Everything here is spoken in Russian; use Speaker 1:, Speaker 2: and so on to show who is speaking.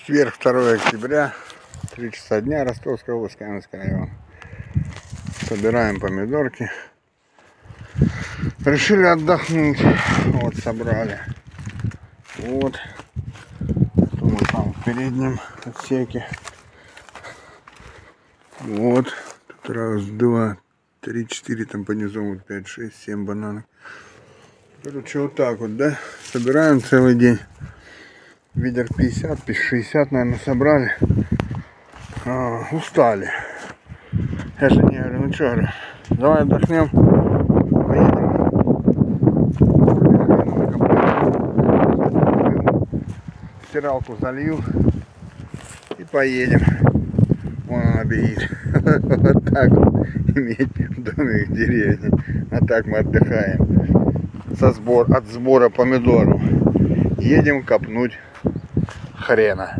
Speaker 1: Четверг, 2 октября, 3 часа дня, Ростовская область, Каменский район. Собираем помидорки. Решили отдохнуть. Вот, собрали. Вот. Мы там в переднем отсеке. Вот. Тут раз, два, три, четыре, там по низу вот 5, 6, 7 бананов. Короче, вот так вот, да? Собираем целый день. Ведер 50, 60, наверное, собрали. Устали. Я же не говорю, ну что, говорю, давай отдохнем, поедем. Стиралку залью и поедем. Вон она бегит. Вот так вот иметь домик в деревне. А так мы отдыхаем. От сбора помидоров. Едем копнуть хрена.